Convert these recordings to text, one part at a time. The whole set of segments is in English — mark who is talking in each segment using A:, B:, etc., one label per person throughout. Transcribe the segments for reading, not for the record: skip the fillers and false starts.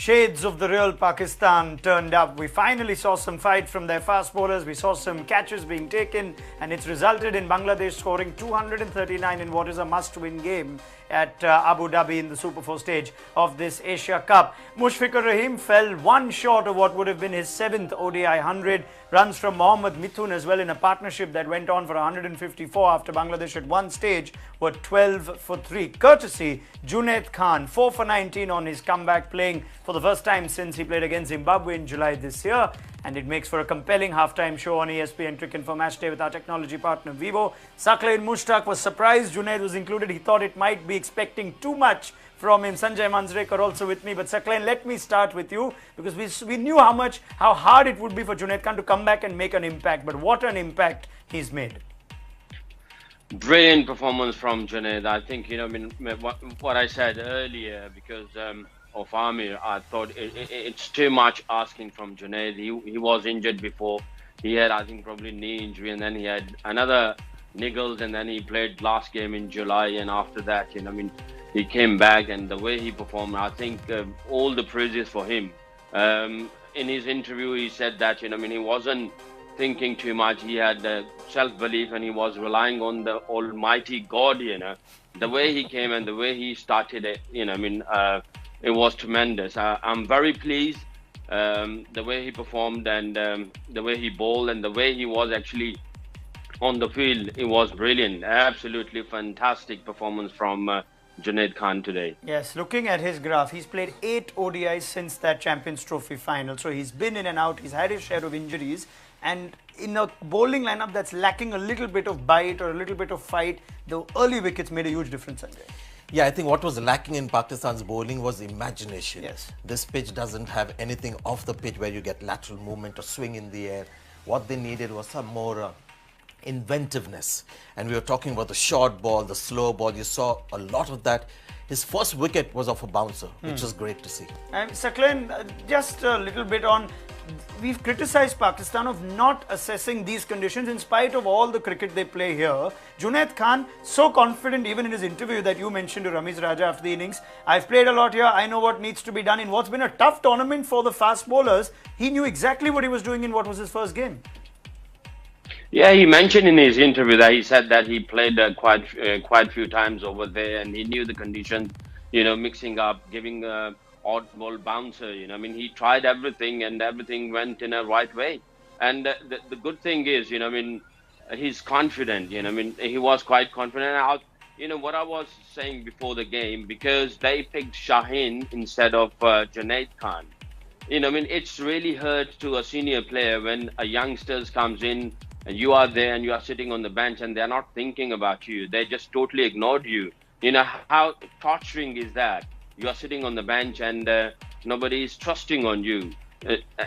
A: shades of the real Pakistan turned up. We finally saw some fight from their fast bowlers. We saw some catches being taken, and it's resulted in Bangladesh scoring 239 in what is a must-win game at Abu Dhabi in the Super 4 stage of this Asia Cup. Mushfiqur Rahim fell one short of what would have been his 7th ODI 100. Runs from Mohammad Mithun as well in a partnership that went on for 154 after Bangladesh at one stage were 12 for 3. Courtesy Junaid Khan, 4 for 19 on his comeback, playing for the first time since he played against Zimbabwe in July this year. And it makes for a compelling halftime show on Espn Cricket for Match Day with our technology partner Vivo. Saqlain Mushtaq was surprised Junaid was included. He thought it might be expecting too much from him. Sanjay Manjrekar also with me. But Saqlain, let me start with you, because we knew how hard it would be for Junaid Khan to come back and make an impact. But what an impact he's made.
B: Brilliant performance from Junaid. I think, what I said earlier, because of Amir, I thought it's too much asking from Junaid. He was injured before. He had, I think, probably knee injury, and then he had another niggles, and then he played last game in July, and after that, he came back, and the way he performed, I think all the praises for him. In his interview, he said that, he wasn't thinking too much. He had self-belief, and he was relying on the Almighty God, The way he came and the way he started it, it was tremendous. I'm very pleased the way he performed, and the way he bowled, and the way he was actually on the field. It was brilliant. Absolutely fantastic performance from Junaid Khan today.
A: Yes, looking at his graph, he's played 8 ODIs since that Champions Trophy final. So he's been in and out. He's had his share of injuries. And in a bowling lineup that's lacking a little bit of bite or a little bit of fight, the early wickets made a huge difference, Sanjay.
C: Yeah, I think what was lacking in Pakistan's bowling was imagination.
A: Yes.
C: This pitch doesn't have anything off the pitch where you get lateral movement or swing in the air. What they needed was some more inventiveness. And we were talking about the short ball, the slow ball. You saw a lot of that. His first wicket was off a bouncer, which was great to see.
A: And Saqlain, just a little bit on, we've criticized Pakistan of not assessing these conditions in spite of all the cricket they play here. Junaid Khan, so confident even in his interview that you mentioned to Ramiz Raja after the innings, I've played a lot here, I know what needs to be done. In what's been a tough tournament for the fast bowlers, he knew exactly what he was doing in what was his first game.
B: Yeah, he mentioned in his interview that he said that he played quite few times over there, and he knew the conditions, mixing up, giving odd ball bouncer, he tried everything, and everything went in a right way. And the good thing is, he's confident, he was quite confident. What I was saying before the game, because they picked Shaheen instead of Junaid Khan. It's really hurt to a senior player when a youngster comes in and you are there and you are sitting on the bench and they're not thinking about you. They just totally ignored you. How torturing is that? You are sitting on the bench and nobody is trusting on you.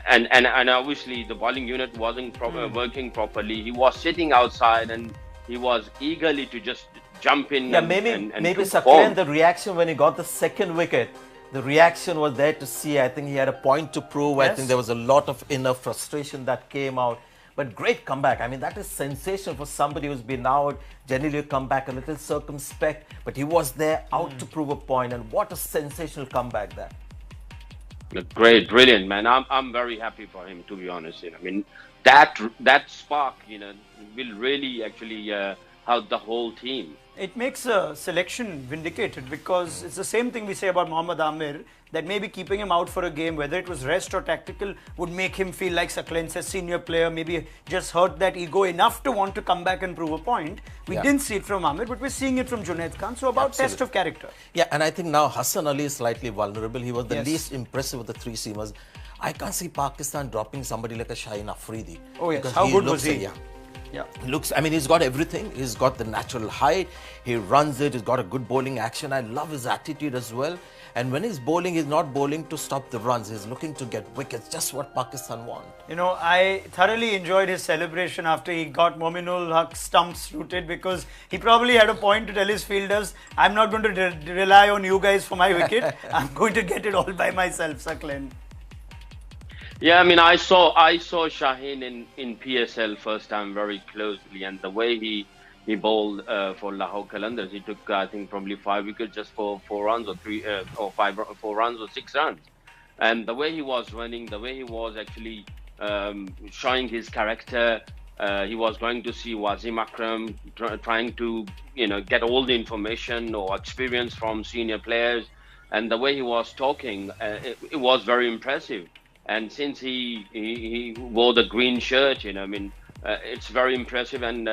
B: And obviously the bowling unit wasn't working properly. He was sitting outside and he was eagerly to just jump in.
C: Yeah, maybe Saqlain, the reaction when he got the second wicket, the reaction was there to see. I think he had a point to prove. Yes. I think there was a lot of inner frustration that came out. But great comeback. I mean, that is sensational for somebody who's been out. Generally, you come back a little circumspect, but he was there out to prove a point. And what a sensational comeback there.
B: Great, brilliant, man. I'm very happy for him, to be honest. That spark, will really actually help the whole team.
A: It makes a selection vindicated, because it's the same thing we say about Mohammad Amir, that maybe keeping him out for a game, whether it was rest or tactical, would make him feel like Saqlain says, senior player, maybe just hurt that ego enough to want to come back and prove a point. We didn't see it from Amir, but we're seeing it from Junaid Khan. So about test of character.
C: Yeah, and I think now Hassan Ali is slightly vulnerable. He was the least impressive of the 3 seamers. I can't see Pakistan dropping somebody like a Shaheen Afridi.
A: Oh yes, how good was he?
C: Yeah. He's got everything. He's got the natural height. He runs it. He's got a good bowling action. I love his attitude as well. And when he's bowling, he's not bowling to stop the runs. He's looking to get wickets, just what Pakistan want.
A: I thoroughly enjoyed his celebration after he got Mominul Haq's stumps rooted, because he probably had a point to tell his fielders, I'm not going to rely on you guys for my wicket. I'm going to get it all by myself, Saqlain.
B: Yeah, I saw Shaheen in PSL first time very closely, and the way he bowled for Lahore Qalandars, he took I think probably 5 wickets just for 4 runs or 4 runs or 6 runs. and the way he was running, the way he was actually showing his character. He was going to see Wasim Akram, trying to get all the information or experience from senior players, and the way he was talking, it was very impressive. And since he wore the green shirt, it's very impressive. And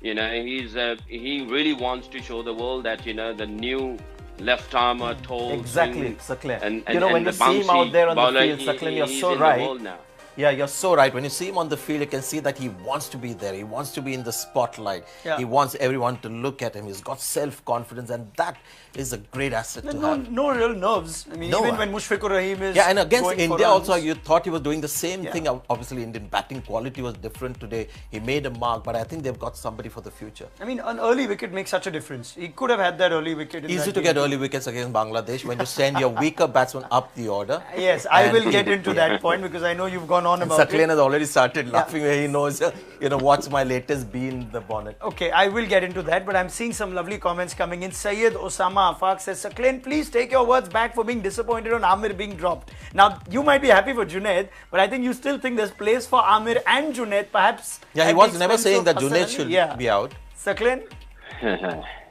B: he really wants to show the world that the new left armer, tall,
C: exactly,
B: swing,
C: Saklen.
B: and
C: When you
B: the
C: see him out
B: bouncy
C: there on
B: bowler,
C: the field, Saklen, you're
B: he's
C: so
B: in
C: right.
B: the world now.
C: Yeah, you're so right. When you see him on the field, you can see that he wants to be there. He wants to be in the spotlight.
A: Yeah.
C: He wants everyone to look at him. He's got self-confidence, and that is a great asset to have.
A: No real nerves. I mean, even when Mushfiqur Rahim is
C: and against
A: going
C: India
A: for runs,
C: also, you thought he was doing the same thing. Obviously, Indian batting quality was different today. He made a mark, but I think they've got somebody for the future.
A: I mean, an early wicket makes such a difference. He could have had that early wicket.
C: Easy to get early wickets against Bangladesh when you send your weaker batsman up the order.
A: Yes, I will get into that point because I know you've gone on about
C: Saklen
A: it.
C: has already started laughing where he knows, what's my latest bee in the bonnet.
A: Okay, I will get into that, but I'm seeing some lovely comments coming in. Syed Osama Afaq says, Saklen, please take your words back for being disappointed on Amir being dropped. Now, you might be happy for Junaid, but I think you still think there's place for Amir and Junaid, perhaps.
C: Yeah, he was never saying that Junaid should be out.
A: Saklen?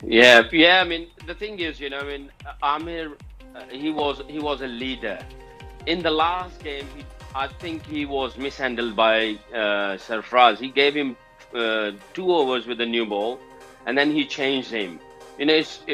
B: Yeah. I mean, the thing is, Amir, he was a leader. In the last game, I think he was mishandled by Sarfraz. He gave him 2 overs with a new ball, and then he changed him. He's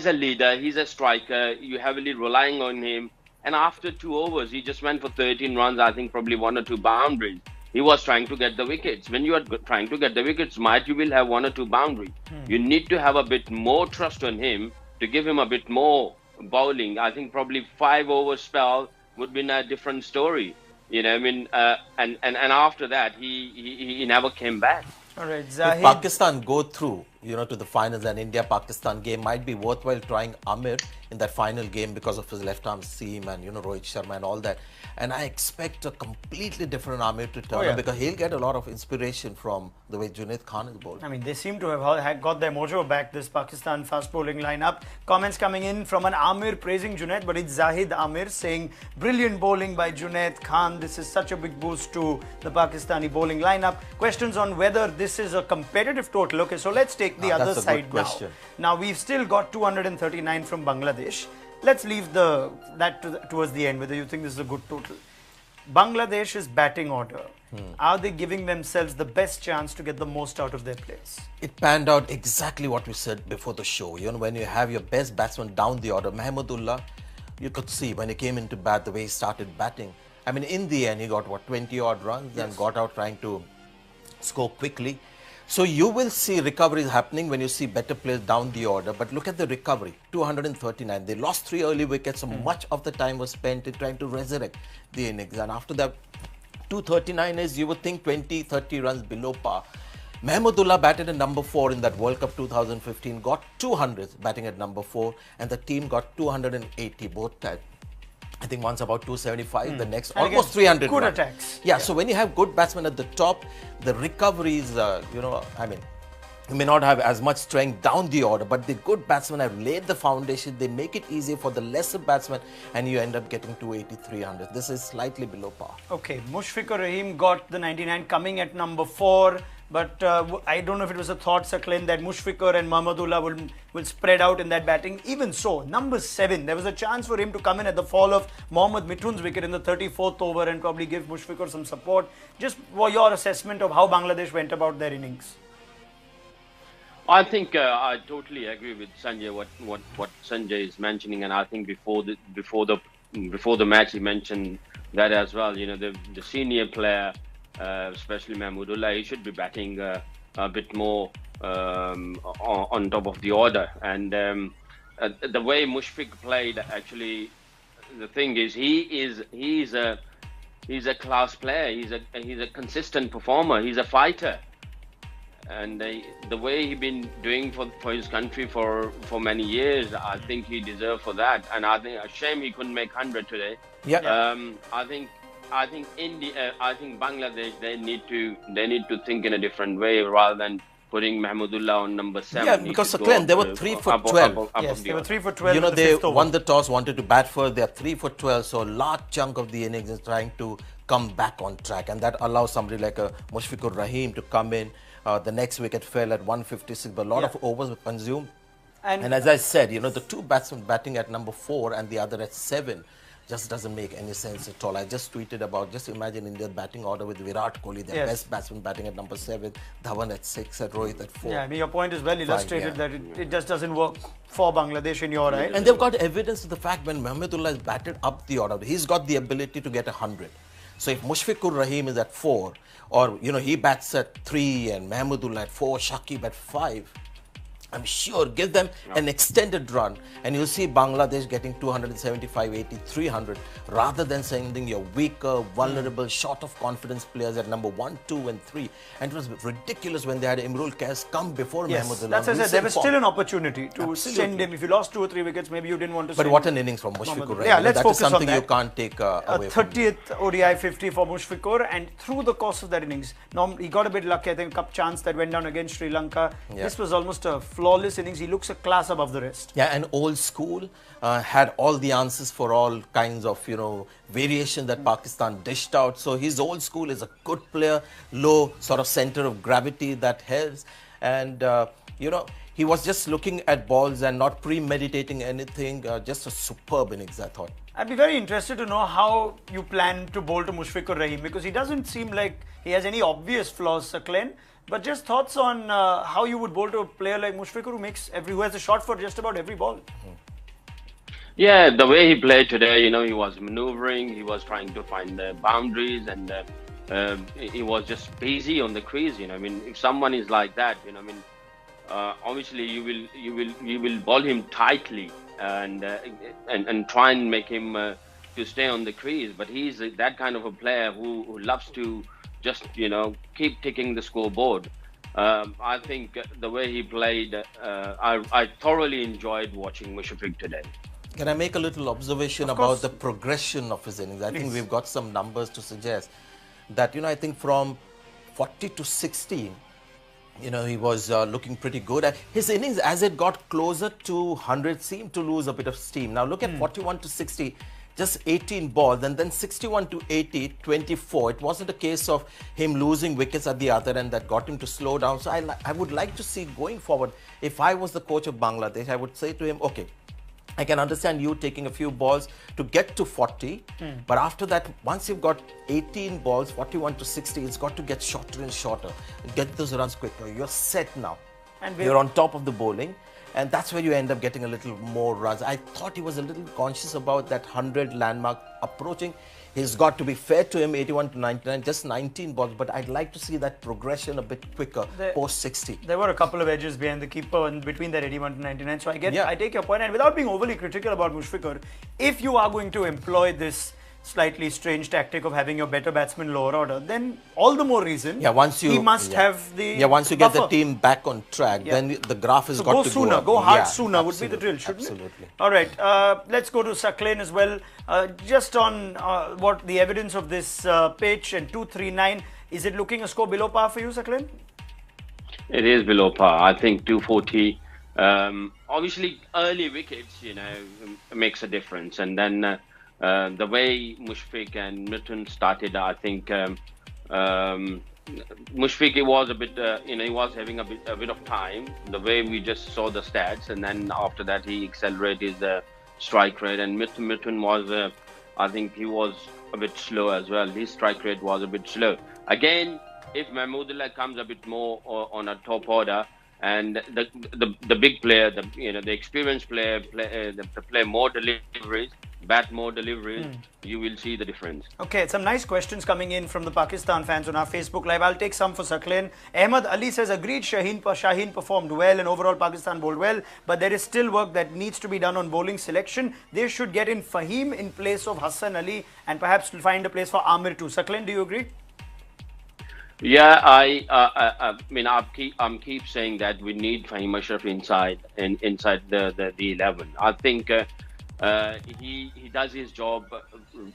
B: a leader, he's a striker. You're heavily relying on him. And after 2 overs, he just went for 13 runs. I think probably 1 or 2 boundaries. He was trying to get the wickets. When you are trying to get the wickets, you will have 1 or 2 boundaries. You need to have a bit more trust on him to give him a bit more bowling. I think probably 5 over spell would be a different story, and after that he never came back.
A: All right,
C: If Pakistan go through, to the finals, and India-Pakistan game might be worthwhile trying Amir in that final game because of his left-arm seam and, Rohit Sharma and all that. And I expect a completely different Amir to turn up because he'll get a lot of inspiration from the way Junaid Khan is bowled.
A: I mean, they seem to have got their mojo back, this Pakistan fast bowling lineup. Comments coming in from an Amir praising Junaid, but it's Zahid Amir saying, brilliant bowling by Junaid Khan. This is such a big boost to the Pakistani bowling lineup. Questions on whether this is a competitive total. Okay, so let's take the other side now. Now, we've still got 239 from Bangladesh. Let's leave that towards the end, whether you think this is a good total. Bangladesh's batting order, are they giving themselves the best chance to get the most out of their players?
C: It panned out exactly what we said before the show. When you have your best batsman down the order, Mahmudullah, you could see when he came into bat, the way he started batting. I mean, in the end, he got 20 odd runs and got out trying to score quickly. So you will see recoveries happening when you see better players down the order. But look at the recovery, 239. They lost 3 early wickets, so much of the time was spent in trying to resurrect the innings. And after that, 239 is, you would think, 20, 30 runs below par. Mahmudullah batted at number 4 in that World Cup 2015, got 200 batting at number 4, and the team got 280 both times. I think one's about 275, the next almost 300.
A: Good attacks.
C: Yeah, so when you have good batsmen at the top, the recoveries, you may not have as much strength down the order, but the good batsmen have laid the foundation. They make it easier for the lesser batsmen, and you end up getting 280, 300. This is slightly below par.
A: Okay, Mushfiqur Rahim got the 99 coming at number 4. But I don't know if it was a thought, Saklen, that Mushfiqur and Mahmudullah will spread out in that batting. Even so, number 7, there was a chance for him to come in at the fall of Mohammad Mithun's wicket in the 34th over and probably give Mushfiqur some support. Just for your assessment of how Bangladesh went about their innings.
B: I think I totally agree with Sanjay. What Sanjay is mentioning, and I think before the match he mentioned that as well. The senior player, especially Mahmudullah, he should be batting a bit more on top of the order. And the way Mushfiq played, actually, the thing is, he's a class player. He's a consistent performer. He's a fighter. And the way he's been doing for his country for many years, I think he deserved for that. And I think a shame he couldn't make 100 today.
C: Yeah.
B: I think Bangladesh, they need to think in a different way rather than putting Mahmudullah on number 7.
C: Yeah, because Glenn, they were 3 for 12.
A: Yes, they were 3 for 12.
C: You know,
A: the
C: they
A: fifth over.
C: won the toss, wanted to bat first. They are 3 for 12, so a large chunk of the innings is trying to come back on track, and that allows somebody like a Mushfiqur Rahim to come in. The next wicket fell at 156, but a lot of overs were consumed. And as I said, you know, the two batsmen batting at number 4 and the other at 7 just doesn't make any sense at all. I just tweeted about, just imagine India's batting order with Virat Kohli, their best batsman batting at number 7, Dhawan at 6, at Rohit at 4.
A: Yeah, I mean, your point is well illustrated that it just doesn't work for Bangladesh in your eye.
C: And they've got evidence of the fact when Mahmudullah is batted up the order, he's got the ability to get 100. So if Mushfiqur Rahim is at 4, or, you know, he bats at 3 and Mahmudullah at 4, Shakib at 5, I'm sure give them an extended run and you'll see Bangladesh getting 275, 80, 300 rather than sending your weaker, vulnerable, short of confidence players at number 1, 2 and 3. And it was ridiculous when they had Imrul Qais come before Mahmudullah.
A: That's as I said, there was still an opportunity to send him. If you lost 2 or 3 wickets, maybe you didn't want to send
C: But what an innings from Mushfiqur.
A: Yeah, let's focus on that.
C: That is something you can't take away from.
A: 30th ODI 50 for Mushfiqur, and through the course of that innings, he got a bit lucky. I think cup chance that went down against Sri Lanka. This was almost a flawless innings. He looks a class above the rest.
C: Yeah, and old school had all the answers for all kinds of, you know, variation that Pakistan dished out. So his old school is a good player, low sort of center of gravity that helps. And, you know, he was just looking at balls and not premeditating anything. Just a superb innings, I thought.
A: I'd be very interested to know how you plan to bowl to Mushfiqur Rahim, because he doesn't seem like he has any obvious flaws, Sir Glenn. But just thoughts on how you would bowl to a player like Mushfiqur who has a shot for just about every ball.
B: Yeah, the way he played today, you know, he was maneuvering, he was trying to find the boundaries, and he was just busy on the crease. You know, I mean, if someone is like that, you know, I mean, obviously you will bowl him tightly and try and make him to stay on the crease. But he's that kind of a player who loves to just, you know, keep ticking the scoreboard. I think the way he played, I thoroughly enjoyed watching Mushfiq today.
C: Can I make a little observation about the progression of his innings? I think we've got some numbers to suggest that, you know, I think from 40 to 60, you know, he was looking pretty good. And his innings, as it got closer to 100, seemed to lose a bit of steam. Now look at 41 to 60. Just 18 balls, and then 61 to 80, 24. It wasn't a case of him losing wickets at the other end that got him to slow down. So I would like to see going forward, if I was the coach of Bangladesh, I would say to him, okay, I can understand you taking a few balls to get to 40, but after that, once you've got 18 balls, 41 to 60, it's got to get shorter and shorter. Get those runs quicker. You're set now. And you're on top of the bowling. And that's where you end up getting a little more runs. I thought he was a little conscious about that 100 landmark approaching. He's got to be fair to him, 81 to 99, just 19 balls. But I'd like to see that progression a bit quicker post 60.
A: There were a couple of edges behind the keeper and between that 81 to 99. So I take your point. And without being overly critical about Mushfiqur, if you are going to employ this slightly strange tactic of having your better batsman lower order, then all the more reason he must have the
C: once you get the team back on track, then the graph has got to go up.
A: Go hard sooner would be the drill, shouldn't it?
C: Absolutely.
A: All right, let's go to Sakleen as well. Just on what the evidence of this pitch and 239, is it looking a score below par for you, Sakleen?
B: It is below par. I think 240. Obviously, early wickets, you know, makes a difference, and then the way Mushfiq and Mithun started, I think Mushfiq, it was a bit, you know, he was having a bit of time. The way we just saw the stats, and then after that he accelerated his strike rate. And Mithun was, I think he was a bit slow as well. His strike rate was a bit slow. Again, if Mahmudullah comes a bit more on a top order, and the big player, the experienced player, play more deliveries, bat more deliveries, you will see the difference. Okay,
A: some nice questions coming in from the Pakistan fans on our Facebook Live. I'll take some for Sakleen. Ahmad Ali says, agreed, Shaheen performed well and overall Pakistan bowled well, but there is still work that needs to be done on bowling selection. They should get in Fahim in place of Hassan Ali and perhaps find a place for Amir too. Sakleen, do you agree?
B: Yeah, I mean, I'm keep saying that we need Fahim Ashraf inside the 11. I think he does his job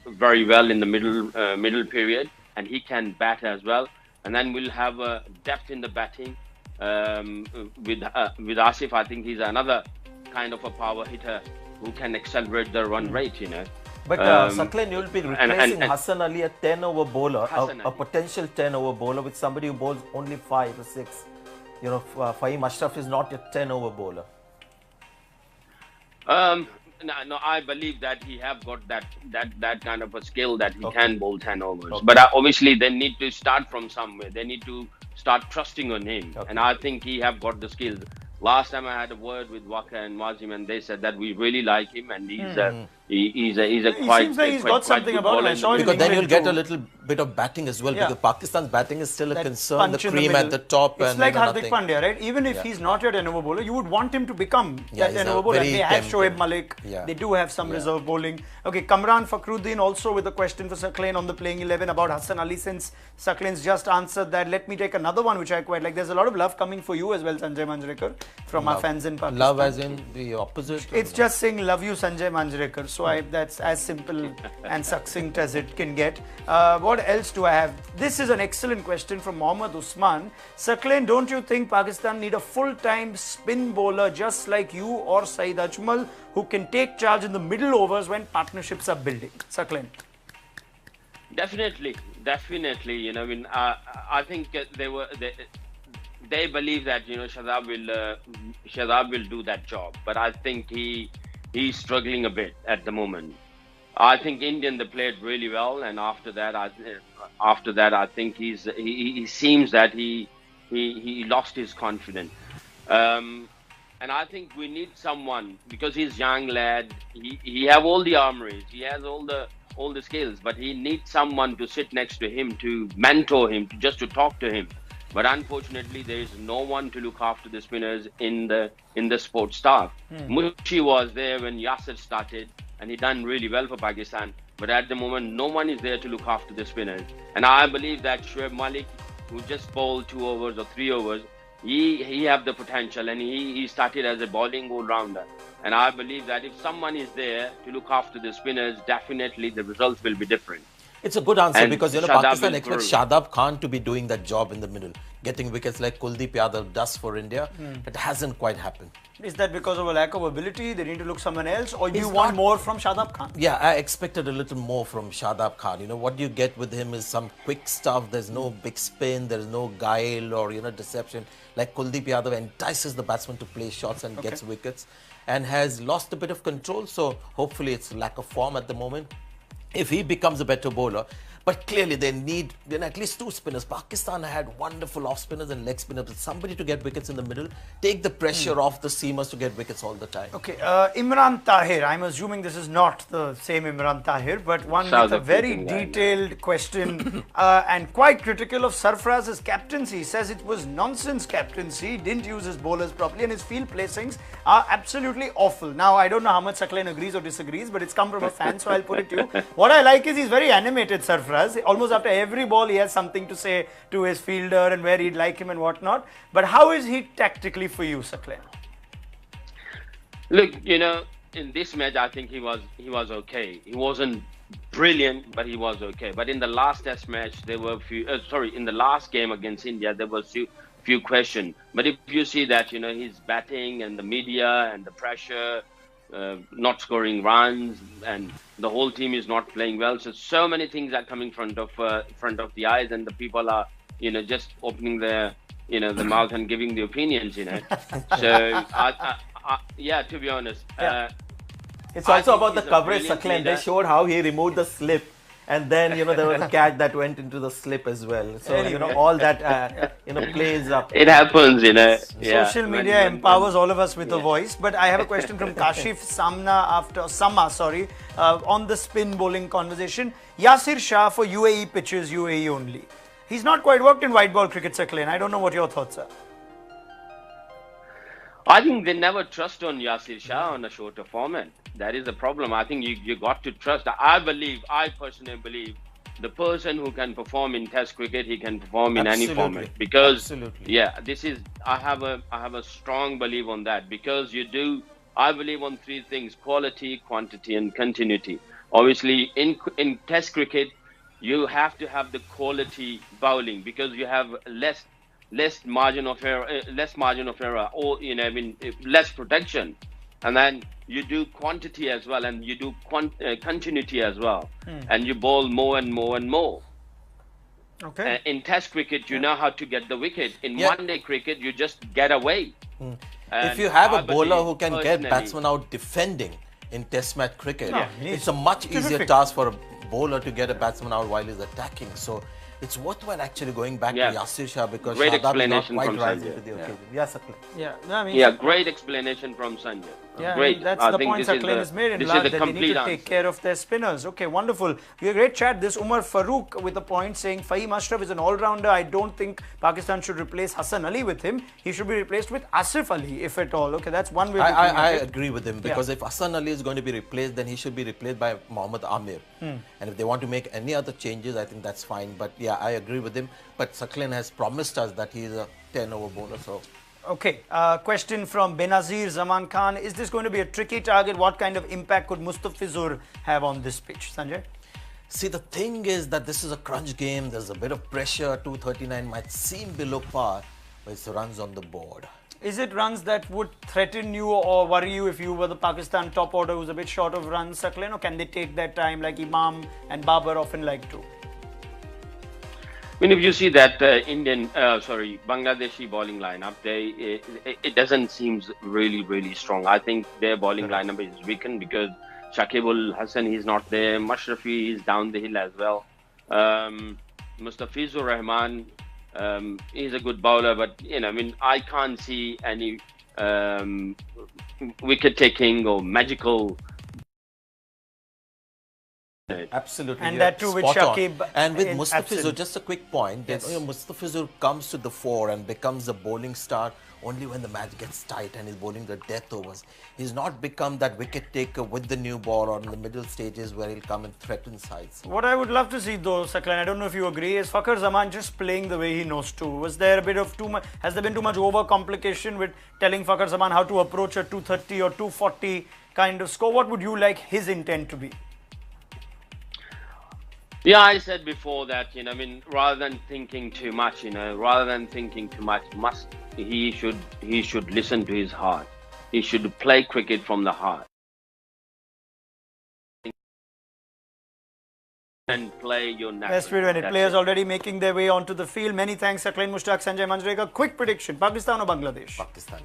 B: very well in the middle period, and he can bat as well. And then we'll have depth in the batting. With Asif, I think he's another kind of a power hitter who can accelerate the run rate,
C: But Sakleen, you'll be replacing Hassan Ali, a 10-over bowler, a potential 10-over bowler, with somebody who bowls only 5 or 6. Fahim Ashraf is not a 10-over bowler.
B: No, I believe that he have got that kind of a skill that he can bowl 10 overs. But obviously, they need to start from somewhere. They need to start trusting on him, and I think he have got the skills. Last time I had a word with Waka and Wazim, and they said that we really like him, and he's a quite.
A: Seems like he's got something about him.
C: Because then you'll get a little bit of batting as well. Because Pakistan's batting is still a concern. The cream at the top.
A: It's like Hardik Pandya, right? Even if he's not yet an over bowler, you would want him to become that an over bowler. They have Shoaib Malik. They do have some reserve bowling. Okay, Kamran Fakhruddin also with a question for Sakleen on the playing 11 about Hassan Ali. Since Sakleen's just answered that, let me take another one which I quite like. There's a lot of love coming for you as well, Sanjay Manjrekar, from our fans in Pakistan.
C: Love as in the opposite?
A: It's just saying love you, Sanjay Manjrekar. So that's as simple and succinct as it can get. What else do I have? This is an excellent question from Mohammad Usman. Sakleen, don't you think Pakistan need a full-time spin bowler just like you or Saeed Ajmal, who can take charge in the middle overs when partnerships are building? Sakleen.
B: Definitely. I think they believe that Shadab will do that job, but I think he's struggling a bit at the moment. I think Indian, they played really well, and after that I think he seems that he lost his confidence. And I think we need someone, because he's young lad. He have all the armories. He has all the skills, but he needs someone to sit next to him, to mentor him, just to talk to him. But unfortunately, there is no one to look after the spinners in the sports staff. Mushi was there when Yasir started, and he done really well for Pakistan. But at the moment, no one is there to look after the spinners. And I believe that Shoaib Malik, who just bowled 2 overs or 3 overs, he have the potential, and he started as a bowling all-rounder. And I believe that if someone is there to look after the spinners, definitely the results will be different.
C: It's a good answer, because Pakistan expects Shadab Khan to be doing that job in the middle, getting wickets like Kuldeep Yadav does for India. It hasn't quite happened.
A: Is that because of a lack of ability? They need to look someone else, or you want more from Shadab Khan?
C: Yeah, I expected a little more from Shadab Khan. What you get with him is some quick stuff. There's no big spin, there's no guile or deception. Like Kuldeep Yadav entices the batsman to play shots and gets wickets, and has lost a bit of control. So hopefully it's lack of form at the moment. If he becomes a better bowler, but clearly they need at least 2 spinners. Pakistan had wonderful off spinners and leg spinners, but somebody to get wickets in the middle, take the pressure off the seamers to get wickets all the time.
A: Okay, Imran Tahir. I'm assuming this is not the same Imran Tahir, but one with a very detailed question and quite critical of Sarfaraz's captaincy. He says it was nonsense captaincy, didn't use his bowlers properly, and his field placings are absolutely awful. Now, I don't know how much Sakleen agrees or disagrees, but it's come from a fan, so I'll put it to you. What I like is he's very animated, Sarfaraz. Almost after every ball, he has something to say to his fielder and where he'd like him and whatnot. But how is he tactically for you, Sakleen?
B: Look, in this match, I think he was okay. He wasn't brilliant, but he was okay. But in the last Test match, there were in the last game against India, there was few questions. But if you see that, his batting and the media and the pressure, not scoring runs, and the whole team is not playing well. So many things are coming front of the eyes, and the people are just opening their the mouth and giving the opinions. So yeah, to be honest,
C: it's also about the coverage. Sakleen, they showed how he removed the slip, and then there was a catch that went into the slip as well. So all that plays up.
B: It happens,
A: Social media empowers all of us with a voice. But I have a question from Kashif Sama on the spin bowling conversation. Yasir Shah for UAE pitches, UAE only. He's not quite worked in white ball cricket, Sakleen. I don't know what your thoughts are.
B: I think they never trust on Yasir Shah on a shorter format. That is the problem. I think you got to trust. I personally believe the person who can perform in Test cricket, he can perform in any format. Because I have a strong belief on that, because I believe on 3 things: quality, quantity, and continuity. Obviously, in Test cricket, you have to have the quality bowling, because you have less less margin of error, or less protection, and then you do quantity as well, and you do continuity as well, and you bowl more and more and more.
A: Okay.
B: In Test cricket, you know how to get the wicket. In one-day cricket, you just get away.
C: If you have a bowler who can get batsmen out defending in Test match cricket, it's a much easier task for a bowler to get a batsman out while he's attacking. So it's worthwhile actually going back to Yasir Shah, because
B: great
C: Shadab is not
B: explanation
C: quite
B: from
C: rising
B: Sanjay.
C: to the occasion. Yes, Akhil.
B: Great explanation from Sanjay.
A: Yeah,
B: great.
A: That's the point Sakleen has made in that they need to take care of their spinners. Okay, wonderful. We had a great chat. This Umar Farooq with a point saying Fahim Ashraf is an all-rounder. I don't think Pakistan should replace Hassan Ali with him. He should be replaced with Asif Ali, if at all. Okay, that's one way of looking
C: I
A: at it.
C: agree with him, because if Hassan Ali is going to be replaced, then he should be replaced by Mohammad Amir. And if they want to make any other changes, I think that's fine. But yeah, I agree with him. But Sakleen has promised us that he is a 10-over bowler, so...
A: Okay, question from Benazir Zaman Khan. Is this going to be a tricky target? What kind of impact could Mustafizur have on this pitch? Sanjay?
C: See, the thing is that this is a crunch game. There's a bit of pressure. 239 might seem below par, but it's runs on the board.
A: Is it runs that would threaten you or worry you if you were the Pakistan top order who's a bit short of runs, Sakleen? Or can they take their time like Imam and Babar often like to?
B: I mean, if you see that Bangladeshi bowling lineup, it doesn't seem really strong. I think their bowling lineup is weakened because Shakibul Hasan is not there. Mashrafi is down the hill as well. Mustafizur Rahman is a good bowler, but I can't see any wicket taking or magical.
C: Absolutely.
A: And that too with Shakib.
C: And with Mustafizur, just a quick point, Mustafizur comes to the fore and becomes a bowling star only when the match gets tight and he's bowling the death overs. He's not become that wicket taker with the new ball or in the middle stages where he'll come and threaten sides.
A: What I would love to see though, Sakleen, I don't know if you agree, is Fakhar Zaman just playing the way he knows to. Was there a bit of too much, has there been too much over complication with telling Fakhar Zaman how to approach a 230 or 240 kind of score? What would you like his intent to be?
B: Yeah, I said before that, rather than thinking too much, he should listen to his heart. He should play cricket from the heart. And play your natural.
A: Best way to end it. Players already making their way onto the field. Many thanks, Sakleen Mushtaq, Sanjay Manjrekar. Quick prediction, Pakistan or Bangladesh?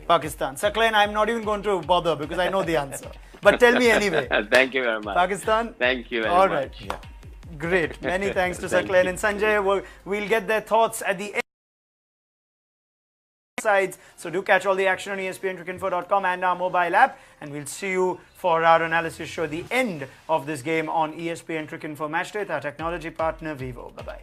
A: Pakistan. Sakleen, I'm not even going to bother because I know the answer. But tell me anyway.
B: Thank you very much.
A: Pakistan?
B: Thank you very much.
A: All right. Yeah. Great. Many thanks to Sakleen and Sanjay. We'll get their thoughts at the end. Sides. So do catch all the action on espncricinfo.com and our mobile app, and we'll see you for our analysis show at the end of this game on ESPN Cricinfo Matchday with our technology partner Vivo. Bye-bye.